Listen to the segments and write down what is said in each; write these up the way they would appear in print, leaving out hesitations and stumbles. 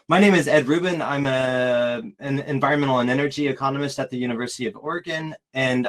My name is Ed Rubin. I'm an environmental and energy economist at the University of Oregon, and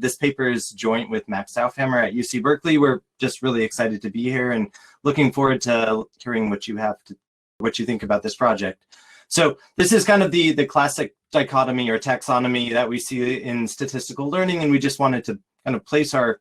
this paper is joint with Max Saufhammer at UC Berkeley. We're just really excited to be here and looking forward to hearing what you think about this project. So this is kind of the classic dichotomy or taxonomy that we see in statistical learning, and we just wanted to kind of place our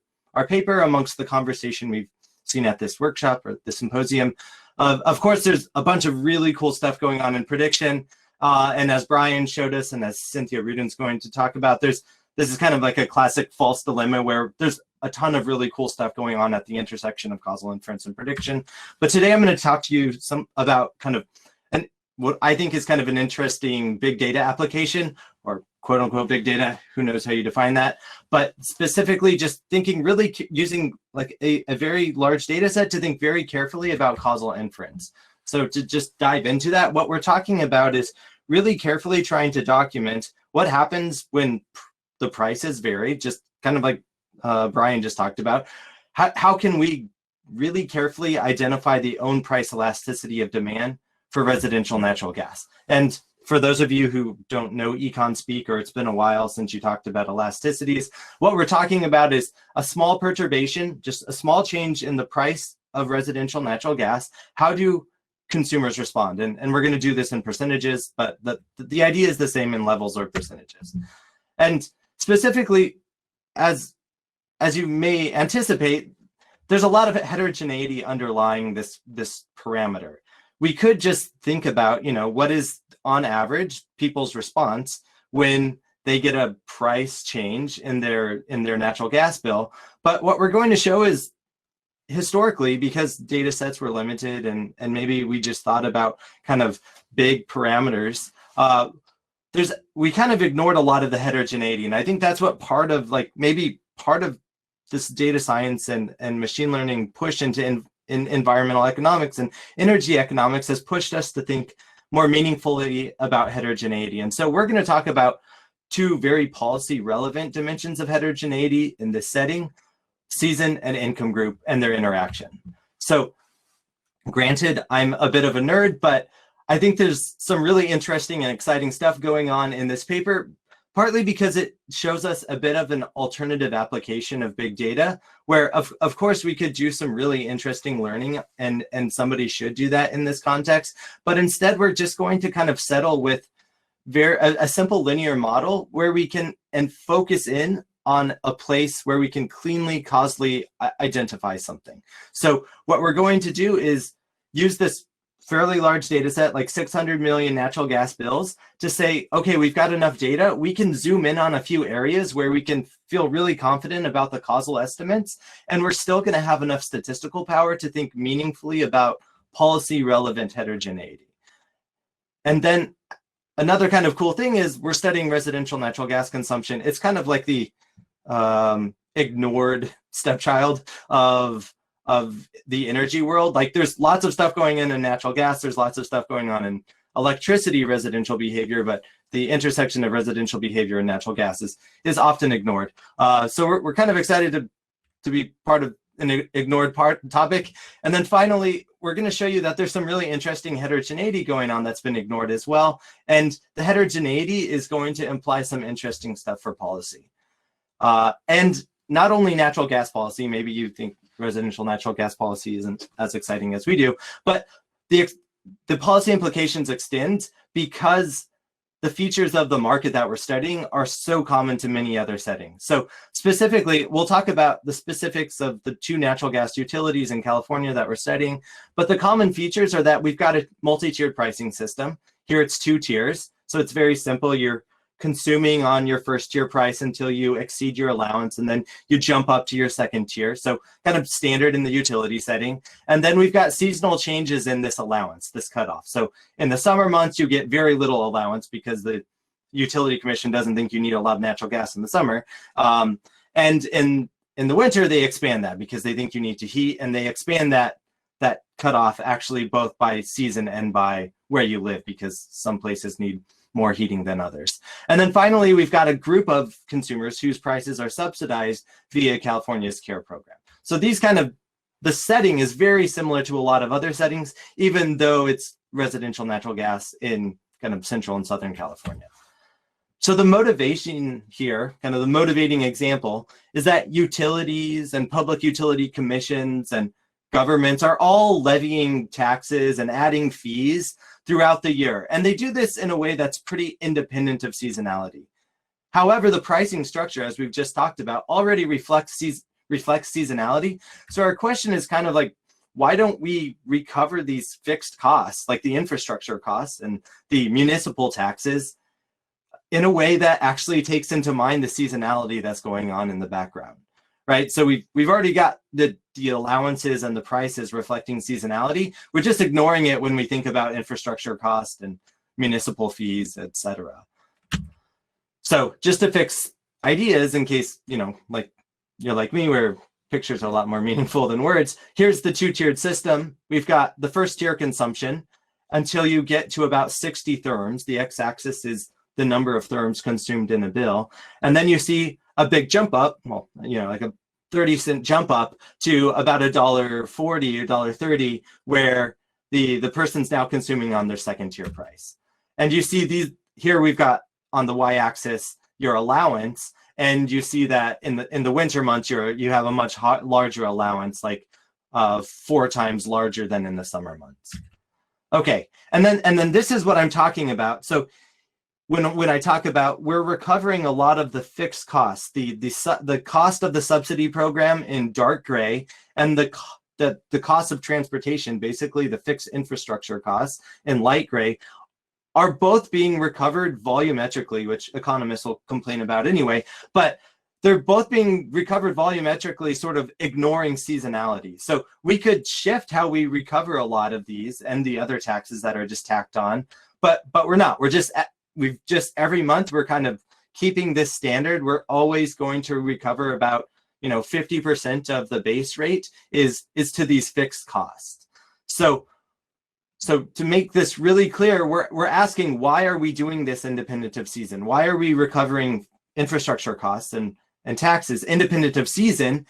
paper amongst the conversation we've seen at this workshop or the symposium. Of course, there's a bunch of really cool stuff going on in prediction. And as Brian showed us, and as Cynthia Rudin's going to talk about, this is kind of like a classic false dilemma where there's a ton of really cool stuff going on at the intersection of causal inference and prediction. But today I'm going to talk to you about kind of what I think is kind of an interesting big data application, or quote unquote big data, who knows how you define that, but specifically just thinking really using like a very large data set to think very carefully about causal inference. So to just dive into that, what we're talking about is really carefully trying to document what happens when the prices vary, just kind of like Brian just talked about. How can we really carefully identify the own price elasticity of demand for residential natural gas? And for those of you who don't know econ speak, or it's been a while since you talked about elasticities, what we're talking about is a small perturbation, just a small change in the price of residential natural gas. How do consumers respond? And we're going to do this in percentages, but the idea is the same in levels or percentages. And specifically, as you may anticipate, there's a lot of heterogeneity underlying this parameter. We could just think about, what is on average people's response when they get a price change in their natural gas bill. But what we're going to show is historically, because data sets were limited and maybe we just thought about kind of big parameters, we kind of ignored a lot of the heterogeneity. And I think that's what part of this data science and machine learning push into in environmental economics and energy economics has pushed us to think more meaningfully about heterogeneity. And so we're going to talk about two very policy relevant dimensions of heterogeneity in this setting: season and income group and their interaction. So granted, I'm a bit of a nerd, but I think there's some really interesting and exciting stuff going on in this paper, partly because it shows us a bit of an alternative application of big data, where of course we could do some really interesting learning, and somebody should do that in this context. But instead, we're just going to kind of settle with a simple linear model where we can focus in on a place where we can cleanly causally identify something. So what we're going to do is use this fairly large data set, like 600 million natural gas bills, to say, okay, we've got enough data. We can zoom in on a few areas where we can feel really confident about the causal estimates, and we're still going to have enough statistical power to think meaningfully about policy relevant heterogeneity. And then another kind of cool thing is we're studying residential natural gas consumption. It's kind of like the ignored stepchild of the energy world. Like, there's lots of stuff going on in natural gas, there's lots of stuff going on in electricity residential behavior, but the intersection of residential behavior and natural gas is often ignored. So we're kind of excited to be part of an ignored topic. And then finally, we're going to show you that there's some really interesting heterogeneity going on that's been ignored as well. And the heterogeneity is going to imply some interesting stuff for policy. And not only natural gas policy, maybe you think residential natural gas policy isn't as exciting as we do, but the policy implications extend because the features of the market that we're studying are so common to many other settings. So specifically, we'll talk about the specifics of the two natural gas utilities in California that we're studying, but the common features are that we've got a multi-tiered pricing system. Here it's 2 tiers, so it's very simple. You're consuming on your first tier price until you exceed your allowance, and then you jump up to your second tier. So kind of standard in the utility setting. And then we've got seasonal changes in this allowance, this cutoff. So in the summer months, you get very little allowance because the utility commission doesn't think you need a lot of natural gas in the summer. And in the winter, they expand that because they think you need to heat, and they expand that cutoff actually both by season and by where you live, because some places need more heating than others. And then finally, we've got a group of consumers whose prices are subsidized via California's CARE program. So the setting is very similar to a lot of other settings, even though it's residential natural gas in kind of Central and Southern California. So the motivation here, kind of the motivating example, is that utilities and public utility commissions and governments are all levying taxes and adding fees throughout the year. And they do this in a way that's pretty independent of seasonality. However, the pricing structure, as we've just talked about, already reflects seasonality. So our question is kind of like, why don't we recover these fixed costs, like the infrastructure costs and the municipal taxes, in a way that actually takes into mind the seasonality that's going on in the background, right? So we've already got the allowances and the prices reflecting seasonality. We're just ignoring it when we think about infrastructure cost and municipal fees, et cetera. So just to fix ideas, in case, you know, like you're like me, where pictures are a lot more meaningful than words, here's the two-tiered system. We've got the first tier consumption until you get to about 60 therms. The x-axis is the number of therms consumed in a bill. And then you see a big jump up, well, you know, like a 30-cent jump up to about $1.40 or $1.30, where the person's now consuming on their second tier price. And you see these, here we've got on the y-axis your allowance, and you see that in the winter months you have a much larger allowance, like 4 times larger than in the summer months. Okay, and then this is what I'm talking about. So when I talk about we're recovering a lot of the fixed costs, the cost of the subsidy program in dark gray, and the cost of transportation, basically the fixed infrastructure costs in light gray, are both being recovered volumetrically, which economists will complain about anyway, but they're both being recovered volumetrically, sort of ignoring seasonality. So we could shift how we recover a lot of these and the other taxes that are just tacked on, but we're not. We've just every month we're kind of keeping this standard. We're always going to recover about, you know, 50% of the base rate is to these fixed costs. So to make this really clear, we're asking, why are we doing this independent of season? Why are we recovering infrastructure costs and taxes independent of season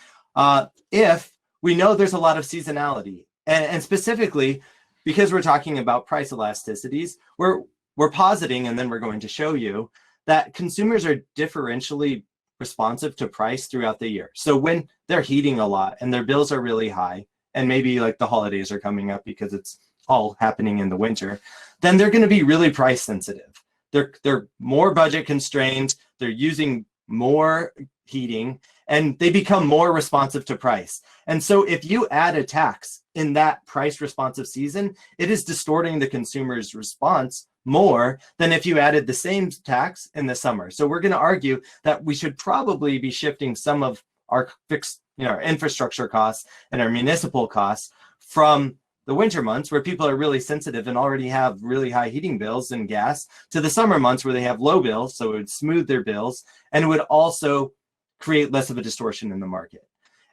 if we know there's a lot of seasonality? And specifically, because we're talking about price elasticities, we're positing, and then we're going to show you, that consumers are differentially responsive to price throughout the year. So when they're heating a lot and their bills are really high, and maybe like the holidays are coming up because it's all happening in the winter, then they're going to be really price sensitive. They're more budget constrained, they're using more heating, and they become more responsive to price. And so if you add a tax in that price responsive season, it is distorting the consumer's response more than if you added the same tax in the summer. So we're going to argue that we should probably be shifting some of our fixed, you know, our infrastructure costs and our municipal costs from the winter months, where people are really sensitive and already have really high heating bills and gas, to the summer months where they have low bills, so it would smooth their bills, and it would also create less of a distortion in the market.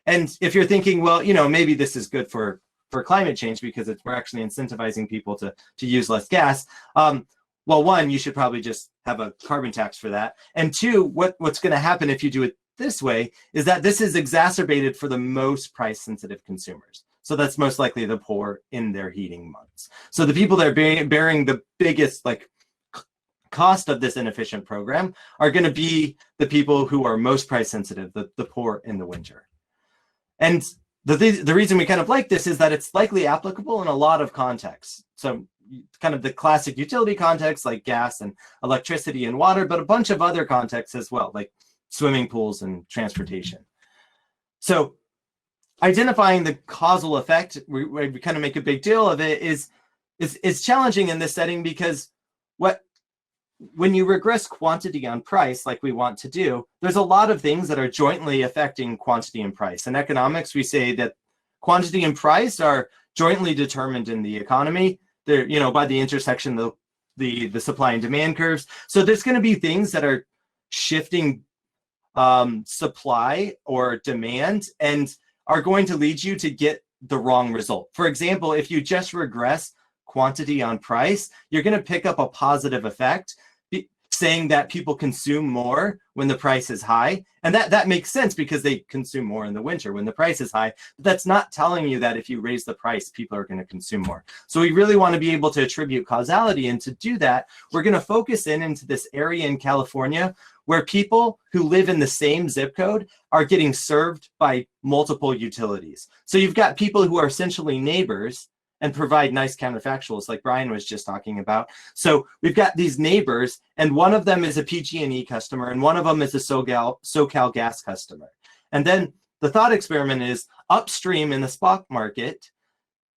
And if you're thinking, well, you know, maybe this is good for climate change because we're actually incentivizing people to use less gas. Well, one, you should probably just have a carbon tax for that. And two, what's going to happen if you do it this way is that this is exacerbated for the most price sensitive consumers. So that's most likely the poor in their heating months. So the people that are bearing the biggest cost of this inefficient program are going to be the people who are most price sensitive, the poor in the winter. And the reason we kind of like this is that it's likely applicable in a lot of contexts. So kind of the classic utility context, like gas and electricity and water, but a bunch of other contexts as well, like swimming pools and transportation. So identifying the causal effect, we kind of make a big deal of it, is challenging in this setting, because when you regress quantity on price, like we want to do, there's a lot of things that are jointly affecting quantity and price. In economics, we say that quantity and price are jointly determined in the economy. They're, you know, by the intersection of the supply and demand curves. So there's going to be things that are shifting supply or demand and are going to lead you to get the wrong result. For example, if you just regress quantity on price, you're going to pick up a positive effect saying that people consume more when the price is high. And that makes sense because they consume more in the winter when the price is high. But that's not telling you that if you raise the price, people are going to consume more. So we really want to be able to attribute causality. And to do that, we're going to focus into this area in California where people who live in the same zip code are getting served by multiple utilities. So you've got people who are essentially neighbors and provide nice counterfactuals like Brian was just talking about. So we've got these neighbors, and one of them is a PG&E customer, and one of them is a SoCal gas customer. And then the thought experiment is upstream in the spot market,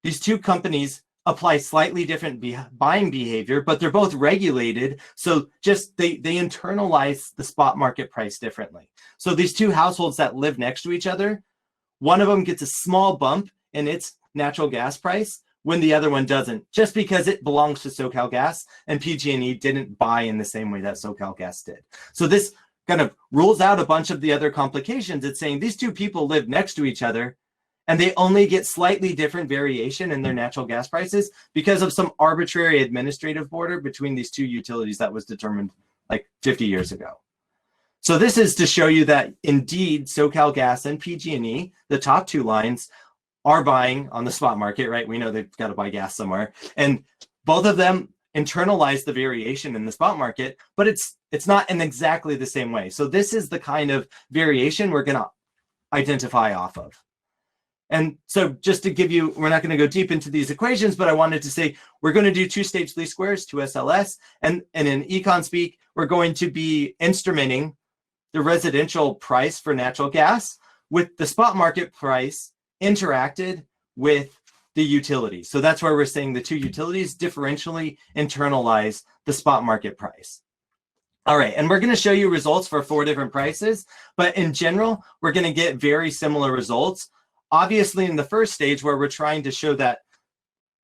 these two companies apply slightly different buying behavior, but they're both regulated. So just they internalize the spot market price differently. So these two households that live next to each other, one of them gets a small bump in its natural gas price when the other one doesn't, just because it belongs to SoCal Gas and PG&E didn't buy in the same way that SoCal Gas did. So this kind of rules out a bunch of the other complications. It's saying these two people live next to each other and they only get slightly different variation in their natural gas prices because of some arbitrary administrative border between these two utilities that was determined like 50 years ago. So this is to show you that indeed SoCal Gas and PG&E, the top two lines, are buying on the spot market, right? We know they've got to buy gas somewhere. And both of them internalize the variation in the spot market, but it's not in exactly the same way. So this is the kind of variation we're going to identify off of. And so just to give you, we're not going to go deep into these equations, but I wanted to say we're going to do two-stage least squares, 2SLS, and in econ speak, we're going to be instrumenting the residential price for natural gas with the spot market price interacted with the utilities. So that's where we're saying the two utilities differentially internalize the spot market price. All right, and we're going to show you results for 4 different prices, but in general, we're going to get very similar results. Obviously, in the first stage where we're trying to show that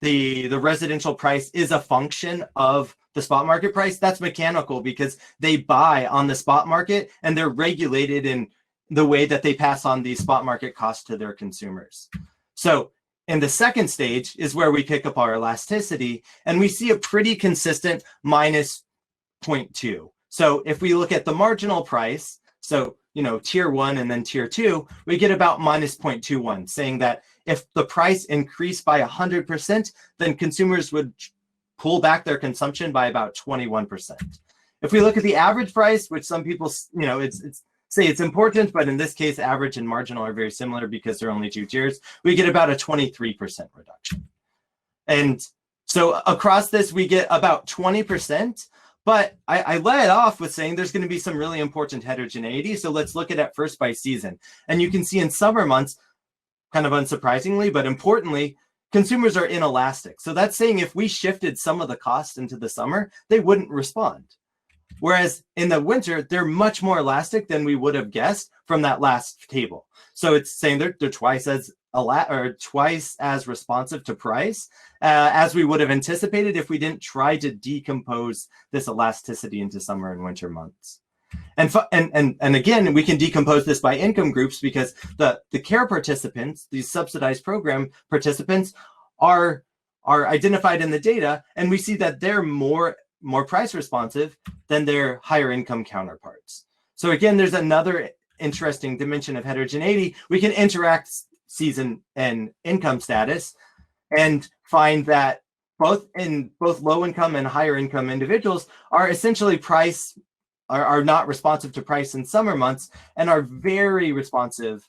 the residential price is a function of the spot market price, that's mechanical because they buy on the spot market and they're regulated in the way that they pass on these spot market costs to their consumers. So in the second stage is where we pick up our elasticity and we see a pretty consistent minus 0.2. So if we look at the marginal price, so tier 1 and then tier 2, we get about minus 0.21, saying that if the price increased by 100%, then consumers would pull back their consumption by about 21%. If we look at the average price, which some people, say it's important, but in this case, average and marginal are very similar because they're only 2 tiers, we get about a 23% reduction. And so across this, we get about 20%, but I led it off with saying there's going to be some really important heterogeneity. So let's look at it first by season. And you can see in summer months, kind of unsurprisingly, but importantly, consumers are inelastic. So that's saying if we shifted some of the cost into the summer, they wouldn't respond. Whereas in the winter, they're much more elastic than we would have guessed from that last table. So it's saying they're twice as responsive to price as we would have anticipated if we didn't try to decompose this elasticity into summer and winter months. And again, we can decompose this by income groups because the care participants, these subsidized program participants, are identified in the data, and we see that they're more price responsive than their higher income counterparts. So again, there's another interesting dimension of heterogeneity. We can interact season and income status and find that both low income and higher income individuals are essentially are not responsive to price in summer months and are very responsive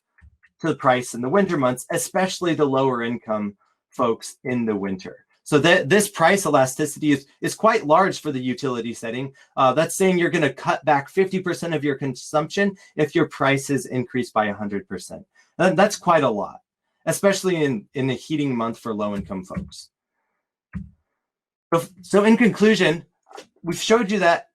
to the price in the winter months, especially the lower income folks in the winter. So this price elasticity is quite large for the utility setting. That's saying you're going to cut back 50% of your consumption if your prices increase by 100%. And that's quite a lot, especially in a heating month for low-income folks. So in conclusion, we've showed you that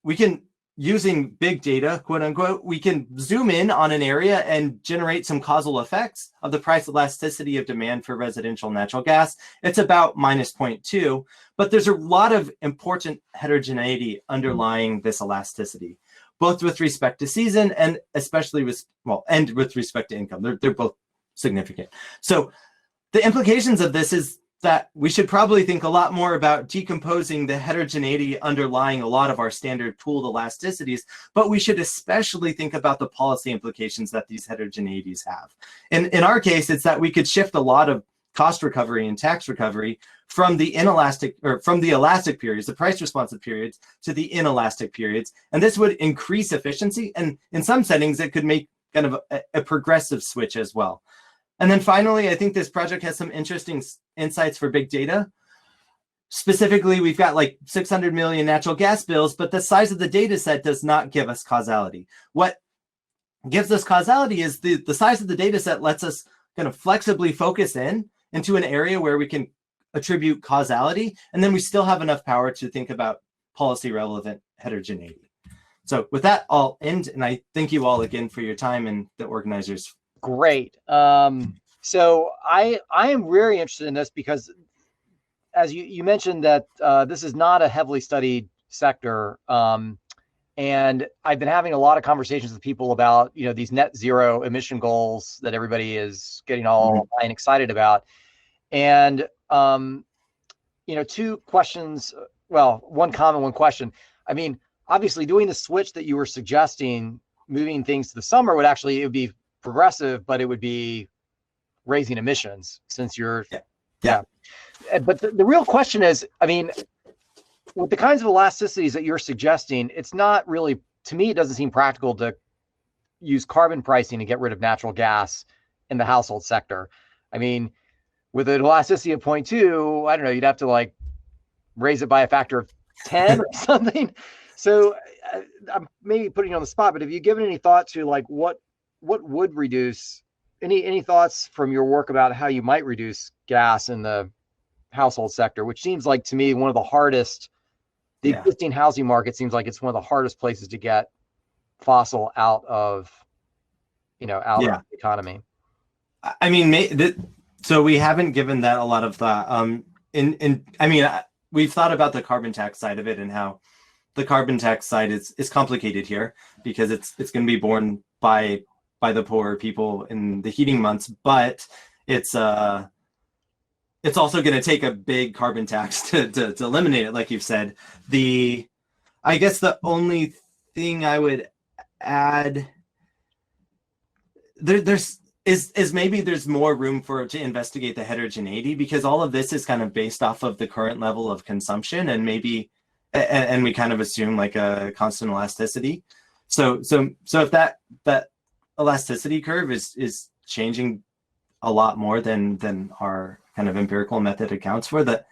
we can, using big data, quote unquote, we can zoom in on an area and generate some causal effects of the price elasticity of demand for residential natural gas. It's about minus 0.2, but there's a lot of important heterogeneity underlying this elasticity, both with respect to season and especially with respect to income. They're both significant. So the implications of this is that we should probably think a lot more about decomposing the heterogeneity underlying a lot of our standard pooled elasticities, but we should especially think about the policy implications that these heterogeneities have. In our case, it's that we could shift a lot of cost recovery and tax recovery from the inelastic, or from the elastic periods, the price responsive periods, to the inelastic periods. And this would increase efficiency. And in some settings, it could make kind of a progressive switch as well. And then finally, I think this project has some interesting insights for big data. Specifically, we've got like 600 million natural gas bills, but the size of the data set does not give us causality. What gives us causality is the size of the data set lets us kind of flexibly focus into an area where we can attribute causality, and then we still have enough power to think about policy relevant heterogeneity. So with that, I'll end, and I thank you all again for your time, and the organizers. Great. So I am very interested in this because, as you mentioned, that this is not a heavily studied sector, and I've been having a lot of conversations with people about these net zero emission goals that everybody is getting all high and excited about, and two questions. Well, one comment, one question. I mean, obviously, doing the switch that you were suggesting, moving things to the summer, it would be progressive, but it would be raising emissions since you're yeah. But the real question is, I mean, with the kinds of elasticities that you're suggesting, it's not really, to me, it doesn't seem practical to use carbon pricing to get rid of natural gas in the household sector. I mean, with an elasticity of 0.2, I don't know, you'd have to like raise it by a factor of 10 or something. So I'm maybe putting you on the spot, but have you given any thought to like what would reduce, any thoughts from your work about how you might reduce gas in the household sector, which seems like to me one of the hardest, the existing housing market seems like it's one of the hardest places to get fossil out of the economy. I mean, so we haven't given that a lot of thought. I mean, we've thought about the carbon tax side of it and how the carbon tax side is complicated here because it's going to be borne by the poorer people in the heating months, but it's also going to take a big carbon tax to eliminate it, like you've said. I guess the only thing I would add is maybe there's more room to investigate the heterogeneity, because all of this is kind of based off of the current level of consumption, and we kind of assume like a constant elasticity. So if that elasticity curve is changing a lot more than our kind of empirical method accounts for, that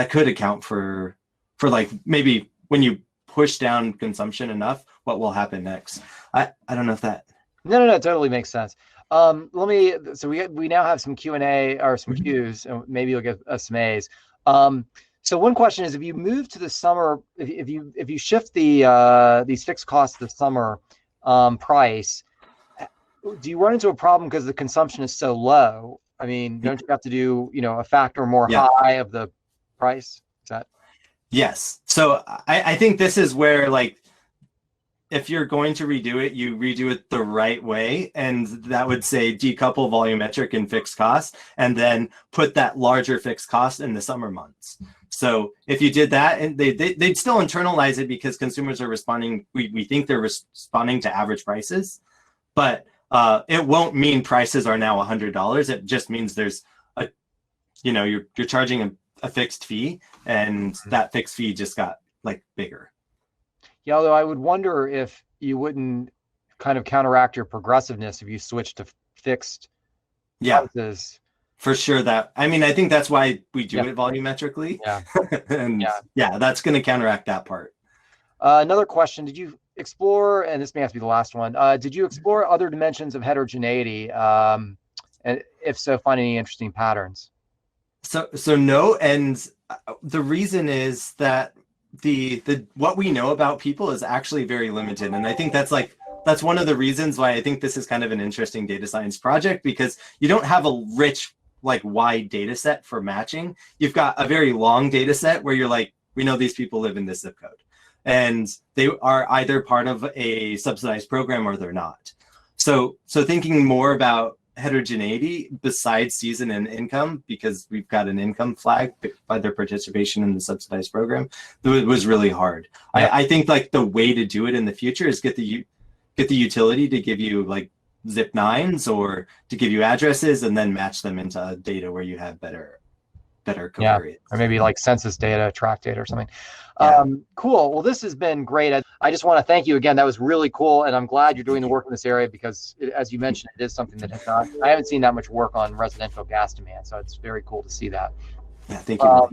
could account for like maybe when you push down consumption enough, what will happen next. I don't know if that. No, it totally makes sense. So we now have some Q&A or some Qs, and maybe you'll get us some As. So one question is, if you move to the summer, if you shift these fixed costs to the summer price, do you run into a problem because the consumption is so low? I mean, don't you have to do a factor more high of the price? Is that? Yes. So I think this is where, like, if you're going to redo it, you redo it the right way. And that would say decouple volumetric and fixed costs, and then put that larger fixed cost in the summer months. So if you did that, and they'd still internalize it because consumers are responding, we think they're responding to average prices, but it won't mean prices are now $100. It just means there's you're charging a fixed fee, and that fixed fee just got like bigger. Yeah, although I would wonder if you wouldn't kind of counteract your progressiveness if you switch to fixed prices. For sure. I think that's why we do it volumetrically. And that's going to counteract that part. Another question, did you explore, and this may have to be the last one, did you explore other dimensions of heterogeneity? And if so, find any interesting patterns? So no, and the reason is that what we know about people is actually very limited, and I think that's one of the reasons why I think this is kind of an interesting data science project, because you don't have a rich, like, wide data set for matching. You've got a very long data set where you're like, we know these people live in this zip code, and they are either part of a subsidized program or they're not. So thinking more about heterogeneity besides season and income, because we've got an income flag by their participation in the subsidized program, it was really hard. Yeah. I think like the way to do it in the future is get the utility to give you like zip 9s or to give you addresses and then match them into data where you have better covariance. Or maybe like census data, track data or something. Yeah. Cool. Well, this has been great. I just want to thank you again. That was really cool. And I'm glad you're doing the work in this area because as you mentioned, it is something that I haven't seen that much work on residential gas demand. So it's very cool to see that. Yeah, thank you.